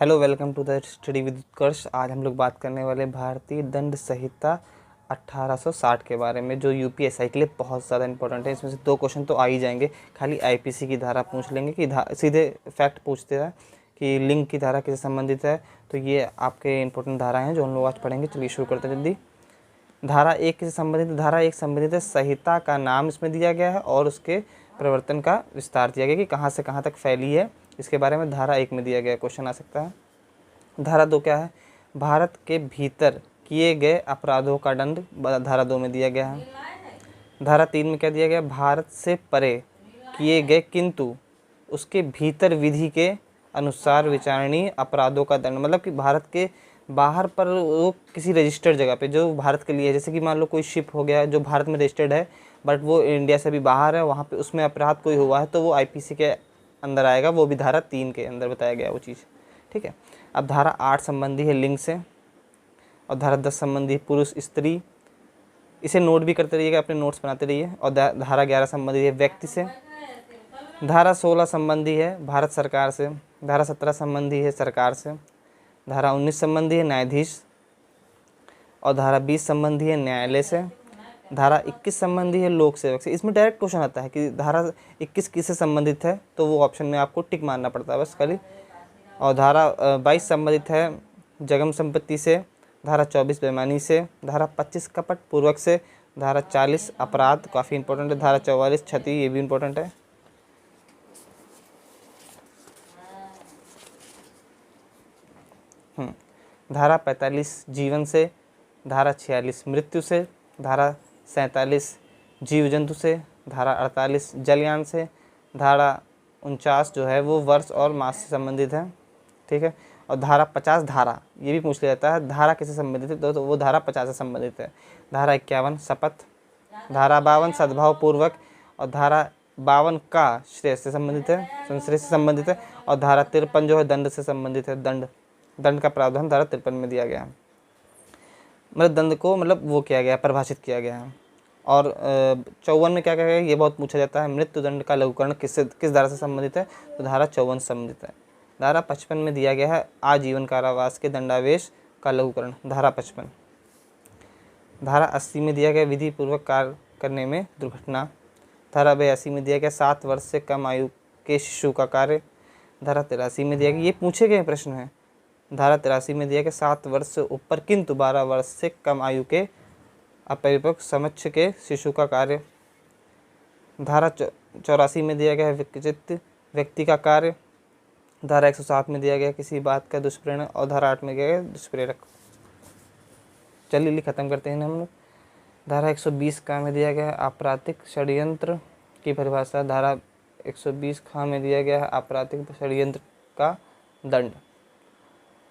Hello, welcome to the study with Utkarsh. आज हम लोग बात करने वाले भारतीय दंड संहिता 1860 के बारे में, जो यूपीएसआई के लिए बहुत ज़्यादा इंपॉर्टेंट है। इसमें से 2 क्वेश्चन तो आ ही जाएंगे। खाली आईपीसी की धारा पूछ लेंगे कि सीधे फैक्ट पूछते हैं कि लिंग की धारा किससे संबंधित है। तो ये आपके इंपॉर्टेंट धारा हैं जो हम लोग आज पढ़ेंगे। चलिए शुरू करते हैं जल्दी। धारा 1 किससे संबंधित है? धारा 1 संबंधित है संहिता का नाम इसमें दिया गया है और उसके प्रवर्तन का विस्तार दिया गया कि कहाँ से कहाँ तक फैली है। इसके बारे में धारा 1 में दिया गया क्वेश्चन आ सकता है। धारा 2 क्या है? भारत के भीतर किए गए अपराधों का दंड धारा 2 में दिया गया है। धारा 3 में क्या दिया गया? भारत से परे किए गए किंतु उसके भीतर विधि के अनुसार विचारणीय अपराधों का दंड, मतलब कि भारत के बाहर पर वो किसी रजिस्टर्ड जगह पे जो भारत के लिए है, जैसे कि मान लो कोई शिप हो गया जो भारत में रजिस्टर्ड है बट वो इंडिया से भी बाहर है, वहाँ पे उसमें अपराध कोई हुआ है तो वो आईपीसी के अंदर आएगा। वो भी धारा 3 के अंदर बताया गया वो चीज़। ठीक है। अब धारा 8 संबंधी है लिंग से और धारा 10 संबंधी पुरुष स्त्री। इसे नोट भी करते रहिएगा, अपने नोट्स बनाते रहिए। और धारा 11 संबंधी है व्यक्ति से। धारा 16 संबंधी है भारत सरकार से। धारा 17 संबंधी है सरकार से। धारा 19 संबंधी है न्यायाधीश और धारा 20 संबंधी है न्यायालय से। धारा 21 संबंधी है लोक सेवक से। इसमें डायरेक्ट क्वेश्चन आता है कि धारा 21 किससे संबंधित है, तो वो ऑप्शन में आपको टिक मारना पड़ता है बस खाली। और धारा 22 संबंधित है जगम संपत्ति से। धारा 24 बेईमानी से। धारा 25 कपट पूर्वक से। धारा 40 अपराध, काफ़ी इंपॉर्टेंट है। धारा 44 क्षति, ये भी इंपॉर्टेंट है। धारा 45 जीवन से। धारा 46 मृत्यु से। धारा 47 जीव जंतु से। धारा 48 जलयान से। धारा 49 जो है वो वर्ष और मास से संबंधित है। ठीक है। और धारा 50 धारा, ये भी पूछ लिया जाता है धारा किससे संबंधित है, तो वो धारा 50 से संबंधित है। धारा 51 शपथ। धारा 52 सद्भाव पूर्वक। और धारा 52 का श्रेय से संबंधित है, संश्रेय से संबंधित है। और धारा 53 जो है दंड से संबंधित है। दंड का प्रावधान धारा 53 में दिया गया है। मतलब दंड को वो किया गया, परिभाषित किया गया है। और 54 में क्या कहा गया, ये बहुत पूछा जाता है, मृत्यु दंड का लघुकरण किस धारा से संबंधित है, तो धारा 54 से संबंधित है। धारा 55 में दिया गया है आजीवन कारावास के दंडावेश का लघुकरण, धारा 55। धारा 80 में दिया गया विधि पूर्वक कार्य करने में दुर्घटना। धारा 82 में दिया गया 7 वर्ष से कम आयु के शिशु का कार्य। धारा 83 में दिया गया, ये पूछे गए प्रश्न है, धारा 83 में दिया गया 7 वर्ष से ऊपर किंतु 12 वर्ष से कम आयु के अपरिपक्व समक्ष के शिशु का कार्य। धारा 84 में दिया गया है विकचित व्यक्ति का कार्य। धारा 107 में दिया गया किसी बात का दुष्प्रेरण। और धारा 8 में दिया गया दुष्प्रेरक। चलिए खत्म करते हैं हम लोग। धारा 120 का में दिया गया है आपराधिक षड्यंत्र की परिभाषा। धारा 120 खा में दिया गया है आपराधिक षड्यंत्र का दंड।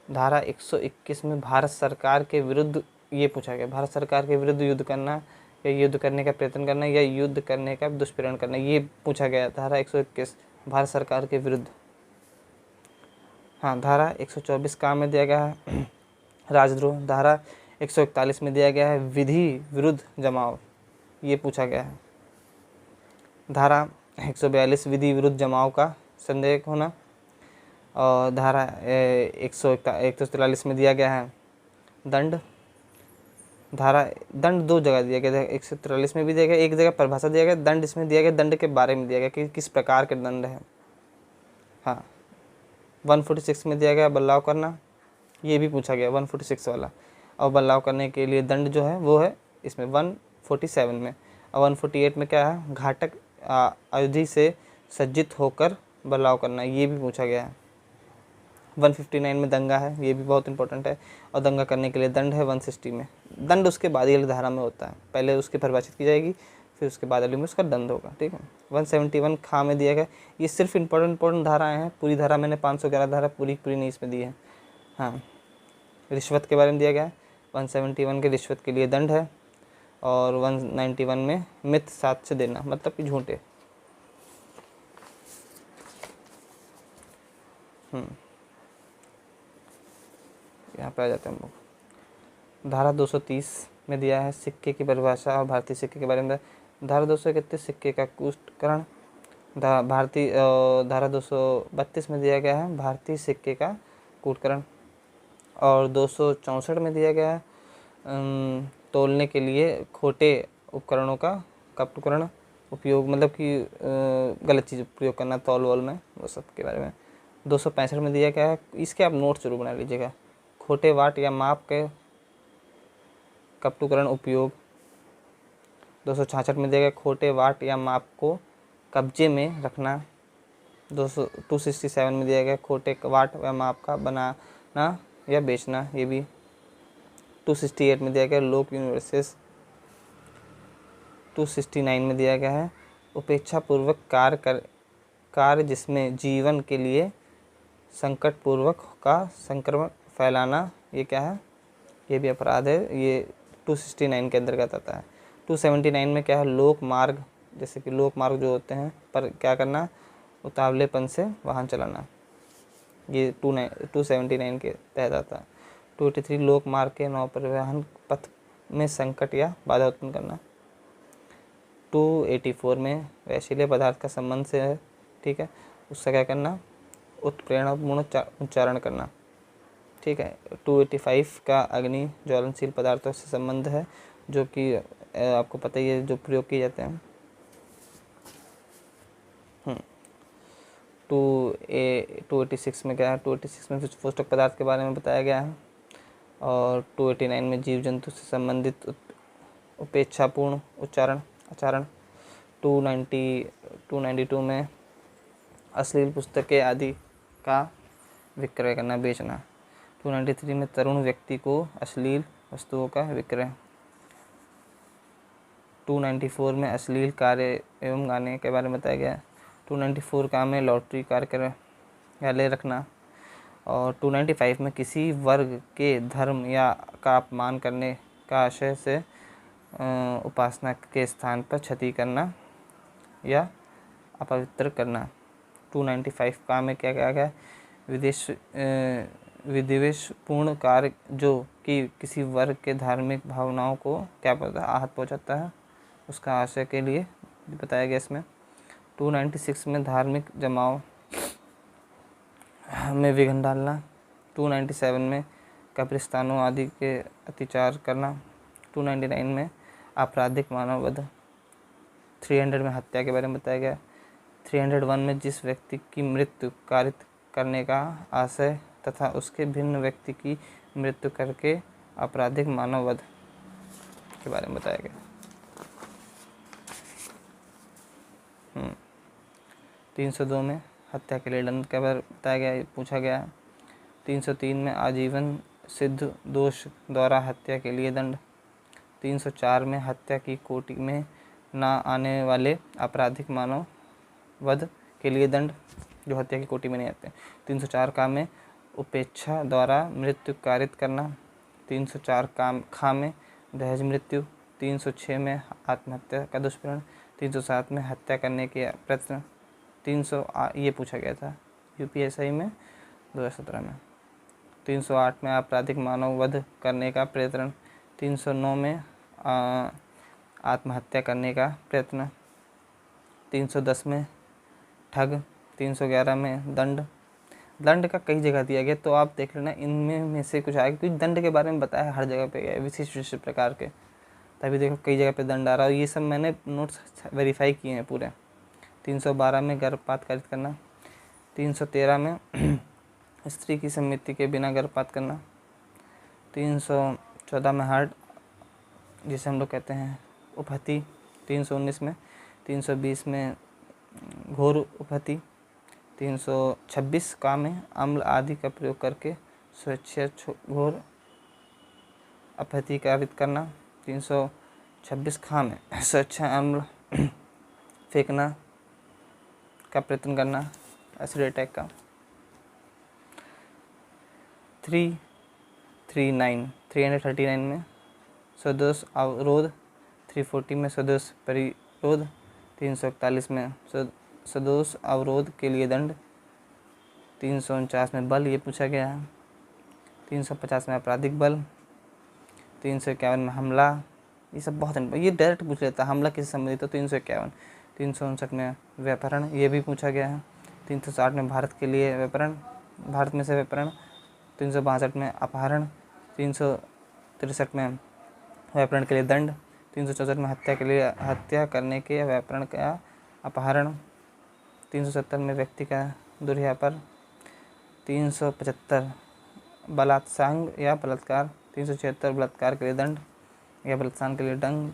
धारा 121 में भारत सरकार के विरुद्ध, ये पूछा गया भारत सरकार के विरुद्ध युद्ध करना या युद्ध करने का प्रयत्न करना या युद्ध करने का दुष्प्रेरण करना, ये पूछा गया। धारा 121 भारत सरकार के विरुद्ध। हाँ, धारा 124 काम में दिया गया है राजद्रोह। धारा 141 में दिया गया है विधि विरुद्ध जमाव, ये पूछा गया है। धारा 142 विधि विरुद्ध जमाव का संदेह होना। और धारा 143 में दिया गया है दंड। धारा दंड 2 जगह दिया गया है, 143 में भी दिया गया, एक जगह परिभाषा दिया गया। दंड इसमें दिया गया दंड के बारे में दिया गया कि किस प्रकार के दंड है। हाँ, 146 में दिया गया बदलाव करना, ये भी पूछा गया 146 वाला। और बदलाव करने के लिए दंड जो है वो है इसमें 147 में। और 148 में क्या है, घातक आयुधि से सज्जित होकर बदलाव करना, ये भी पूछा गया है। 159 में दंगा है, ये भी बहुत इंपॉर्टेंट है। और दंगा करने के लिए दंड है 160 में। दंड उसके बाद वाली धारा में होता है, पहले उसकी परिभाषित की जाएगी फिर उसके बाद वाली में उसका दंड होगा। ठीक है। 171 खा में दिया गया, ये सिर्फ इंपॉर्टेंट धाराएं हैं, पूरी धारा मैंने 511 धारा पूरी नहीं इसमें दी है। हाँ, रिश्वत के बारे में दिया गया है। 171 के रिश्वत के लिए दंड है। और 191 में मिथ साक्ष्य देना, मतलब कि झूठे। यहाँ पे आ जाते हैं हम लोग। धारा 230 में दिया है सिक्के की परिभाषा और भारतीय सिक्के के बारे में। धारा 231 सिक्के का कुष्ठकरण। धारा 232 में दिया गया है भारतीय सिक्के का कूटकरण। और 264 में दिया गया है तोलने के लिए खोटे उपकरणों का कपटुकरण उपयोग, मतलब कि गलत चीज़ प्रयोग करना तौल वोल में, वो सब के बारे में। 265 में दिया गया है, इसके आप नोट जरूर बना लीजिएगा, खोटे वाट या माप के कपटुकरण उपयोग। 266 में दिया गया खोटे वाट या माप को कब्जे में रखना। 267 में दिया गया खोटे वाट या माप का बनाना या बेचना, ये भी। 268 में दिया गया लोक यूनिवर्सिस। 269 में दिया गया है उपेक्षापूर्वक कार्य जिसमें जीवन के लिए संकटपूर्वक का संक्रमण फैलाना, ये क्या है, ये भी अपराध है, ये 269 के अंतर्गत आता है। 279 में क्या है लोक मार्ग, जैसे कि लोक मार्ग जो होते हैं पर क्या करना, उतावलेपन से वाहन चलाना, ये 279 के तहत आता है। 283 लोक मार्ग के नौ परिवहन पथ में संकट या बाधा उत्पन्न करना। 284 में वैशिल्य पदार्थ का संबंध से है, ठीक है, उसका क्या करना, उत्प्रेरणापूर्ण उच्चारण करना, ठीक है। 285 का अग्नि ज्वलनशील पदार्थों से संबंध है, जो कि आपको पता ही है जो प्रयोग किए जाते हैं। 286 में क्या है, 286 में विस्फोटक पदार्थ के बारे में बताया गया है। और 289 में जीव जंतु से संबंधित उपेक्षापूर्ण आचरण। 292 में अश्लील पुस्तकें आदि का विक्रय करना, बेचना। 293 में तरुण व्यक्ति को अश्लील वस्तुओं का विक्रय। 294 में अश्लील कार्य एवं गाने के बारे में बताया गया है। 294 का में लॉटरी कार्यालय रखना। और 295 में किसी वर्ग के धर्म या का अपमान करने का आशय से उपासना के स्थान पर क्षति करना या अपवित्र करना। 295 का में क्या कहा गया, विद्वेषपूर्ण कार्य जो कि किसी वर्ग के धार्मिक भावनाओं को क्या पता आहत पहुंचाता है, उसका आशय के लिए बताया गया इसमें। 296 में धार्मिक जमाव में विघ्न डालना। 297 में कब्रिस्तानों आदि के अत्याचार करना। 299 में आपराधिक मानववध। 300 में हत्या के बारे में बताया गया। 301 में जिस व्यक्ति की मृत्यु कारित करने का आशय तथा उसके भिन्न व्यक्ति की मृत्यु करके आपराधिक मानववध के बारे में बताया गया। 302 में हत्या के लिए दंड के बारे में बताया गया, पूछा गया। 303 में आजीवन सिद्ध दोष द्वारा हत्या के लिए दंड। 304 में हत्या की कोटि में ना आने वाले आपराधिक मानव वध के लिए दंड, जो हत्या की कोटि में नहीं आते। 304 का में उपेक्षा द्वारा मृत्यु कारित करना। 304 खा में दहेज मृत्यु। 306 में आत्महत्या का दुष्प्रण। 307 में हत्या करने के प्रयत्न। 300 ये पूछा गया था यूपीएसआई में 2017 में। 308 में आपराधिक मानव वध करने का प्रयत्न। 309 में आत्महत्या करने का प्रयत्न। 310 में ठग। 311 में दंड का कई जगह दिया गया, तो आप देख लेना इनमें में से कुछ आएगा, क्योंकि दंड के बारे में बताया हर जगह पे गया विशिष्ट विशिष्ट प्रकार के, तभी देखो कई जगह पे दंड आ रहा है। ये सब मैंने नोट्स वेरीफाई किए हैं पूरे। 312 में गर्भपात कारित करना। 313 में स्त्री की सम्मति के बिना गर्भपात करना। 314 में हार्ट, जिसे हम लोग कहते हैं उपहति। 319 में। 320 में घोर उपहति। 326 का में अम्ल आदि का प्रयोग करके स्वेच्छा घोर अपहति कारित करना। 326 खा में स्वेच्छा अम्ल फेंकना का प्रयत्न करना, एसिड अटैक का। 339 में सदोष अवरोध। 340 में सदोष परिरोध। 341 में सदोष अवरोध के लिए दंड। 349 में बल, ये पूछा गया है। 350 में आपराधिक बल। 351 में हमला, ये सब बहुत ये डायरेक्ट पूछ लेता है हमला किससे संबंधित हो। 351। 359 में व्यापरण, ये भी पूछा गया है। 360 में भारत के लिए व्यापरण, भारत में से व्यापरण। 362 में अपहरण, 363 में व्यापरण के लिए दंड, 364 में हत्या करने के व्यापरण का अपहरण, 370 में व्यक्ति का दुर्व्यापार, 375 बलात्संग या बलात्कार, 376 बलात्कार के लिए दंड या बलात्कार के लिए दंड,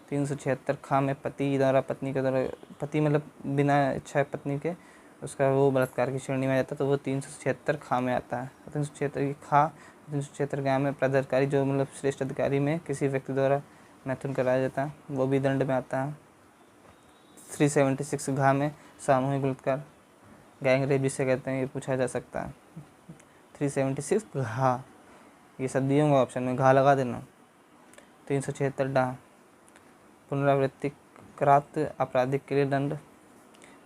376 खा में पति द्वारा पत्नी के द्वारा, पति मतलब बिना इच्छा पत्नी के उसका वो बलात्कार की श्रेणी में आ जाता है, तो वो 376 खा में आता है। 376 की खा, 376 गाँव में प्राधिकारी जो मतलब श्रेष्ठ अधिकारी में किसी व्यक्ति द्वारा मैथुन कराया जाता है, वो भी दंड में आता है। 376 घा में सामूहिक बलात्कार, गैंग रेप जिसे कहते हैं, ये पूछा जा सकता है। 376 घा, ये सब दिए होंगे ऑप्शन में, घा लगा देना। 376 डा, पुनरावृत्ति करात आपराधिक के लिए दंड।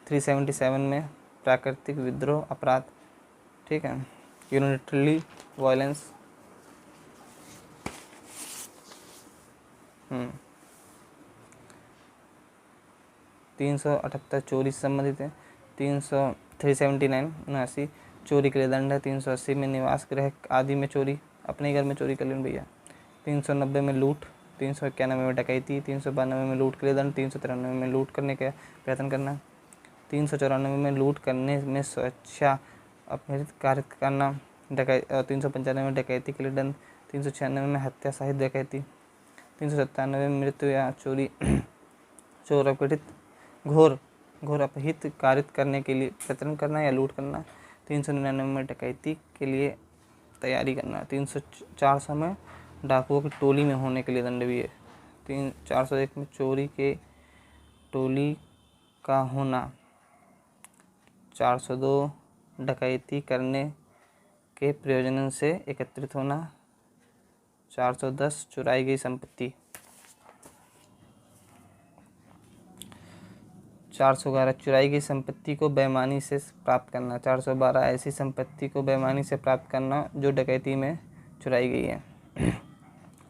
377 में प्राकृतिक विद्रोह अपराध, ठीक है, यूनिटरी वायलेंस। 378 चोरी से संबंधित है। 379 चोरी के लिए दंड है। 380 में निवास गृह आदि में चोरी, अपने घर में चोरी कर लेना भैया। 390 में लूट, 391 में डकैती, 392 में लूट के लिए दंड, 393 में लूट करने का प्रयत्न करना, 394 में लूट करने में स्वेच्छा अपहृत कार्य करना, 395 में डकैती के लिए दंड, 396 में हत्या सहित डकैती, 397 में मृत्यु या चोरी चोर अपहृत घोर अपहित कारित करने के लिए प्रयत्न करना या लूट करना, 399 में डकैती के लिए तैयारी करना, 400 में डाकुओं की टोली में होने के लिए दंड भी है। 401 में चोरी के टोली का होना, 402 डकैती करने के प्रयोजन से एकत्रित होना, 410 चुराई गई संपत्ति, 411 चुराई गई संपत्ति को बेईमानी से प्राप्त करना, 412 ऐसी संपत्ति को बेईमानी से प्राप्त करना जो डकैती में चुराई गई है,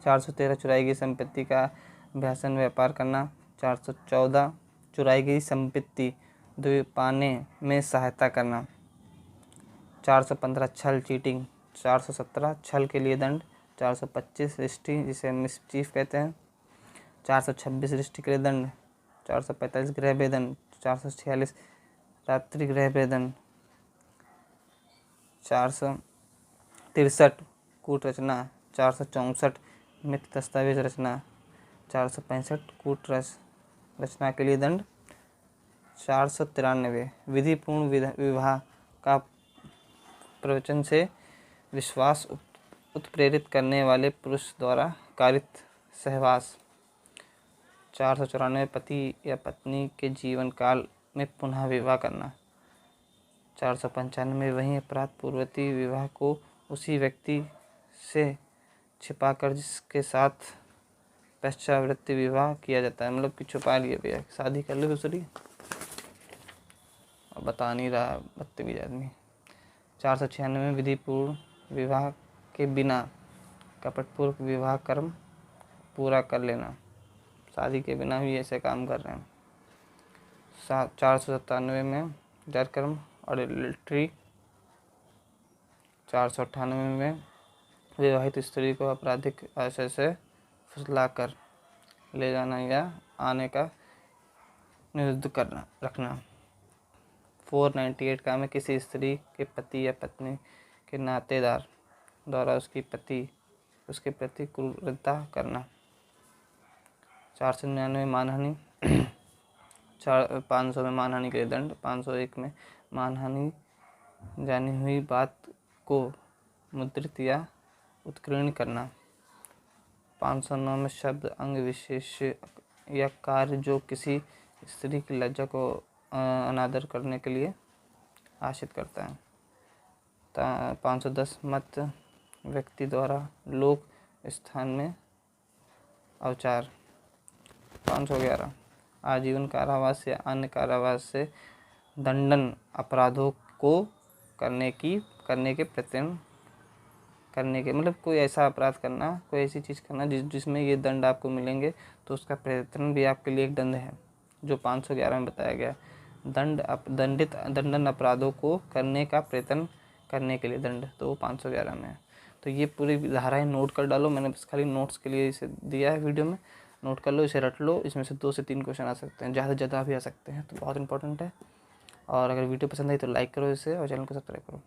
413 चुराई गई संपत्ति का अभ्यासन व्यापार करना, 414 चुराई गई संपत्ति पाने में सहायता करना, 415 छल चीटिंग, 417 छल के लिए दंड, 425 रिष्टि जिसे मिसचीफ कहते हैं, 426 रिष्टि के लिए दंड, 445 गृह भेदन, 446 रात्रि गृह भेदन, 463 कूट रचना, 464 मिथ्या दस्तावेज रचना, 465 कूट रचना के लिए दंड, 493 विधिपूर्ण विवाह का प्रवचन से विश्वास उत्प्रेरित करने वाले पुरुष द्वारा कारित सहवास, 494 पति या पत्नी के जीवन काल में पुनः विवाह करना, 495 वही अपराध पूर्ववर्ती विवाह को उसी व्यक्ति से छिपाकर जिसके साथ पश्चावृत्ति विवाह किया जाता है, मतलब कि छुपा लिए भैया, शादी कर ले दूसरी, अब बता नहीं रहा बदतमीज आदमी। 496 विधिपूर्ण विवाह के बिना कपटपूर्वक विवाह कर्म पूरा कर लेना, शादी के बिना भी ऐसे काम कर रहे हैं। 497 में जरकर्म और एडल्ट्री, 498 में विवाहित स्त्री को आपराधिक आशय से फुसलाकर ले जाना या आने का निरुद्ध करना रखना। 498 का में किसी स्त्री के पति या पत्नी के नातेदार द्वारा उसके प्रति क्रूरता करना। 499 मानहानि, 500 में मानहानि के लिए दंड, 501 में मानहानि जानी हुई बात को मुद्रित या उत्कीर्ण करना। 509 में शब्द अंग विशेष या कार्य जो किसी स्त्री की लज्जा को अनादर करने के लिए आशित करता है। 510 मत व्यक्ति द्वारा लोक स्थान में अवचार। 511 आजीवन कारावास या अन्य कारावास से दंडन अपराधों को करने के प्रयत्न करने के, मतलब कोई ऐसा अपराध करना, कोई ऐसी चीज़ करना जिसमें ये दंड आपको मिलेंगे, तो उसका प्रयत्न भी आपके लिए एक दंड है, जो 511 में बताया गया। दंडन अपराधों को करने का प्रयत्न करने के लिए दंड, तो वो 511 में है। तो ये पूरी धाराएं नोट कर डालो, मैंने बस खाली नोट्स के लिए इसे दिया है वीडियो में, नोट कर लो, इसे रट लो। इसमें से 2 से 3 क्वेश्चन आ सकते हैं, ज़्यादा से ज़्यादा भी आ सकते हैं, तो बहुत इंपॉर्टेंट है। और अगर वीडियो पसंद आई तो लाइक करो इसे और चैनल को सब्सक्राइब करो।